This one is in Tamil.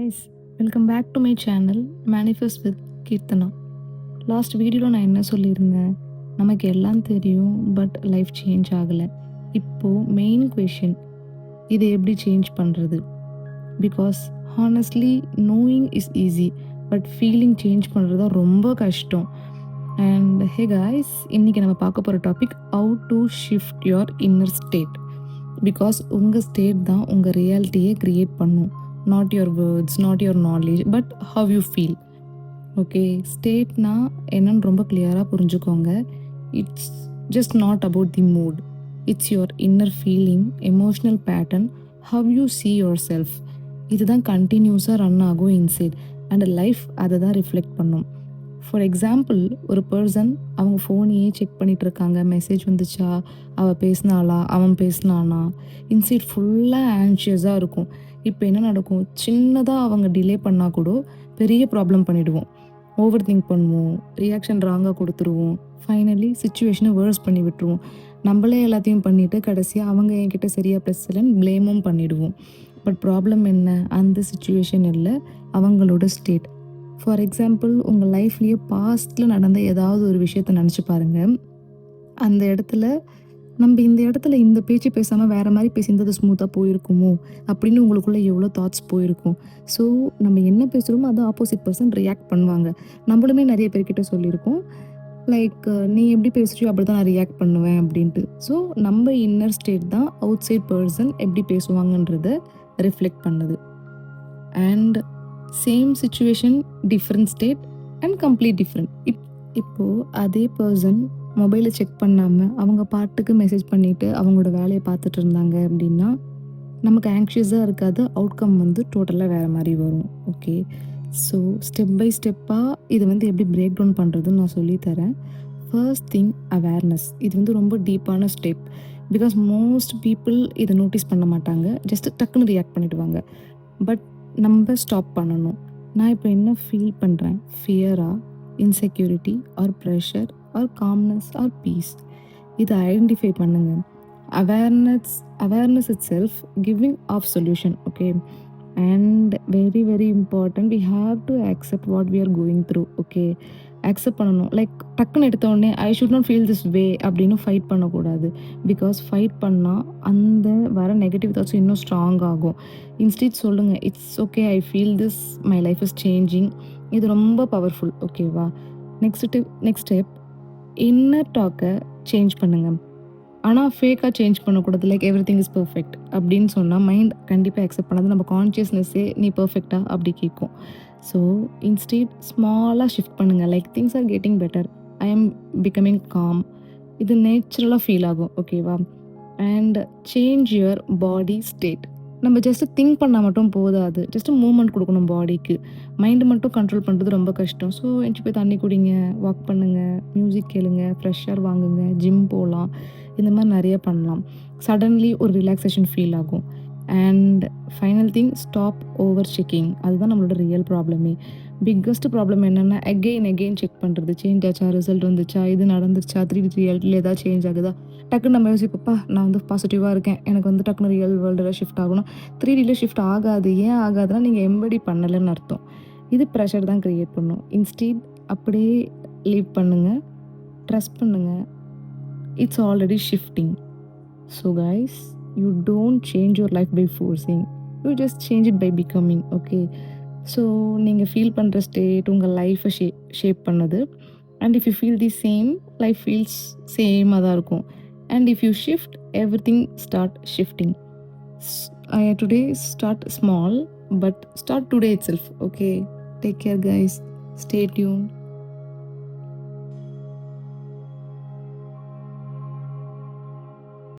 guys, welcome back to my channel Manifest with Kirtana. Last வீடியோவில் நான் என்ன சொல்லியிருந்தேன், நமக்கு எல்லாம் தெரியும் பட் லைஃப் சேஞ்ச் ஆகலை. இப்போது மெயின் கொஷின், இதை எப்படி சேஞ்ச் பண்ணுறது? Because honestly knowing is easy, but feeling change பண்ணுறது தான் ரொம்ப கஷ்டம். அண்ட் ஹே காய்ஸ், இன்றைக்கி நம்ம பார்க்க போகிற topic how to shift your inner state. Because உங்கள் ஸ்டேட் தான் உங்கள் ரியாலிட்டியை க்ரியேட் பண்ணும். Not your words, not your knowledge, but how you feel. Okay, ஸ்டேட்னா என்னன்னு ரொம்ப கிளியராக புரிஞ்சுக்கோங்க. It's just not about the mood, it's your inner feeling, emotional pattern, how you see yourself. இதுதான் கண்டினியூஸாக ரன் ஆகும் இன்சைட், அண்ட் லைஃப் அதை தான் ரிஃப்ளெக்ட் பண்ணும். ஃபார் எக்ஸாம்பிள், ஒரு பர்சன் அவங்க ஃபோனையே செக் பண்ணிகிட்டு இருக்காங்க, மெசேஜ் வந்துச்சா, அவள் பேசினாளா, அவன் பேசினானா, இன்சைட் ஃபுல்லாக ஆன்ஷியஸாக இருக்கும். இப்போ என்ன நடக்கும், சின்னதாக அவங்க டிலே பண்ணால் கூட பெரிய ப்ராப்ளம் பண்ணிவிடுவோம். ஓவர் திங்க் பண்ணுவோம், ரியாக்ஷன் ராங்காக கொடுத்துருவோம், ஃபைனலி சுச்சுவேஷனை வேர்ஸ் பண்ணி விட்டுருவோம். நம்மளே எல்லாத்தையும் பண்ணிவிட்டு கடைசியாக அவங்க என்கிட்ட சரியாக பேசலன்னு ப்ளேமும் பண்ணிவிடுவோம். பட் ப்ராப்ளம் என்ன, அந்த சுச்சுவேஷன் இல்லை, அவங்களோட ஸ்டேட். ஃபார் எக்ஸாம்பிள், உங்கள் லைஃப்லேயே பாஸ்ட்டில் நடந்த ஏதாவது ஒரு விஷயத்த நினச்சி பாருங்கள். அந்த இடத்துல நம்ம இந்த இடத்துல இந்த பேச்சு பேசாமல் வேறு மாதிரி பேசியிருந்தது ஸ்மூத்தாக போயிருக்குமோ அப்படின்னு உங்களுக்குள்ளே எவ்வளோ தாட்ஸ் போயிருக்கும். ஸோ நம்ம என்ன பேசுகிறோமோ அதை ஆப்போசிட் பர்சன் ரியாக்ட் பண்ணுவாங்க. நம்மளுமே நிறைய பேர்கிட்ட சொல்லியிருக்கோம், லைக் நீ எப்படி பேசுகிறியோ அப்படி தான் நான் ரியாக்ட் பண்ணுவேன் அப்படின்ட்டு. ஸோ நம்ம இன்னர் ஸ்டேட் தான் அவுட் சைட் பர்சன் எப்படி பேசுவாங்கன்றத ரிஃப்ளெக்ட் பண்ணுது. And same situation, different state and complete different. இப்போது அதே பர்சன் மொபைலை செக் பண்ணாமல் அவங்க பாட்டுக்கு மெசேஜ் பண்ணிவிட்டு அவங்களோட வேலையை பார்த்துட்டு இருந்தாங்க அப்படின்னா நமக்கு ஆங்ஷியஸாக இருக்காது, அவுட்கம் வந்து டோட்டலாக வேறு மாதிரி வரும். ஓகே, ஸோ ஸ்டெப் பை ஸ்டெப்பாக இது வந்து எப்படி பிரேக் டவுன் பண்ணுறதுன்னு நான் சொல்லித்தரேன். First thing, awareness. இது வந்து ரொம்ப டீப்பான ஸ்டெப். பிகாஸ் மோஸ்ட் பீப்புள் இதை நோட்டீஸ் பண்ண மாட்டாங்க, ஜஸ்ட் டக்குன்னு ரியாக்ட் பண்ணிவிடுவாங்க. பட் நம்ம ஸ்டாப் பண்ணணும். நான் இப்போ என்ன ஃபீல் பண்ணுறேன், ஃபியரா, insecurity or pressure or calmness or peace, இதை ஐடென்டிஃபை பண்ணுங்கள். Awareness itself giving of solution. Okay, and very very important, we have to accept what we are going through. Okay, accept பண்ணணும். லைக் டக்குன்னு எடுத்த உடனே I should not feel this way அப்படின்னு ஃபைட் பண்ணக்கூடாது. பிகாஸ் ஃபைட் பண்ணால் அந்த வர நெகட்டிவ் தாட்ஸ் இன்னும் ஸ்ட்ராங் ஆகும். இன்ஸ்டீட் சொல்லுங்கள், it's okay, I feel this, my life is changing. இது ரொம்ப பவர்ஃபுல். ஓகேவா? நெக்ஸ்ட் ஸ்டெப், இன்னர் டாக்கை சேஞ்ச் பண்ணுங்கள். ஆனால் ஃபேக்காக சேஞ்ச் பண்ணக்கூடாது. Like every thing is perfect அப்படின்னு சொன்னால் மைண்ட் கண்டிப்பாக அக்செப்ட் பண்ணாது. நம்ம கான்ஷியஸ்னஸ்ஸே நீ பர்ஃபெக்டா அப்படி கேட்கும். ஸோ இன்ஸ்டீட் ஸ்மாலாக ஷிஃப்ட் பண்ணுங்கள். Like things are getting better, I am becoming com. இது நேச்சுரலாக ஃபீல் ஆகும். ஓகேவா? And change your body state. நம்ம ஜஸ்ட்டு திங்க் பண்ணால் மட்டும் போதாது, ஜஸ்ட்டு மூமெண்ட் கொடுக்கணும் பாடிக்கு. மைண்டு மட்டும் கண்ட்ரோல் பண்ணுறது ரொம்ப கஷ்டம். ஸோ எஞ்சி போய் தண்ணி குடிங்க, வாக் பண்ணுங்கள், மியூசிக் கேளுங்க, ஃப்ரெஷ் ஏர் வாங்குங்க, ஜிம் போகலாம், இந்த மாதிரி நிறைய பண்ணலாம். சடன்லி ஒரு ரிலாக்ஸேஷன் ஃபீல் ஆகும். And final thing, stop over checking. அதுதான் நம்மளோட ரியல் ப்ராப்ளமே. பிக்கஸ்ட் ப்ராப்ளம் என்னென்னா அகெயின் செக் பண்ணுறது. சேஞ்ச் ஆச்சா, ரிசல்ட் வந்துச்சா, இது நடந்துருச்சா, 3D ரியாலிட்டியில் ஏதாவது சேஞ்ச் ஆகுதா. டக்குன்னு நம்ம யோசிப்பப்பா, நான் வந்து பாசிட்டிவாக இருக்கேன், எனக்கு வந்து டக்குன்னு ரியல் வேர்ல்டில் ஷிஃப்ட் ஆகணும். 3Dயில் ஷிஃப்ட் ஆகாது. ஏன் ஆகாதுன்னா நீங்கள் எம்படி பண்ணலைன்னு அர்த்தம். இது ப்ரெஷர் தான் க்ரியேட் பண்ணும். இன்ஸ்டீட் அப்படியே லீவ் பண்ணுங்கள், ட்ரஸ்ட் பண்ணுங்கள், it's already shifting. So guys, you don't change your life by forcing, you just change it by becoming. Okay, so நீங்கள் ஃபீல் பண்ணுற ஸ்டேட் உங்கள் லைஃப்பை ஷேப் பண்ணுது. And if you feel the same, life feels சேமாக தான் இருக்கும். And if you shift, every thing start shifting. Today start small, but start today it self. Okay, take care guys, stay tune.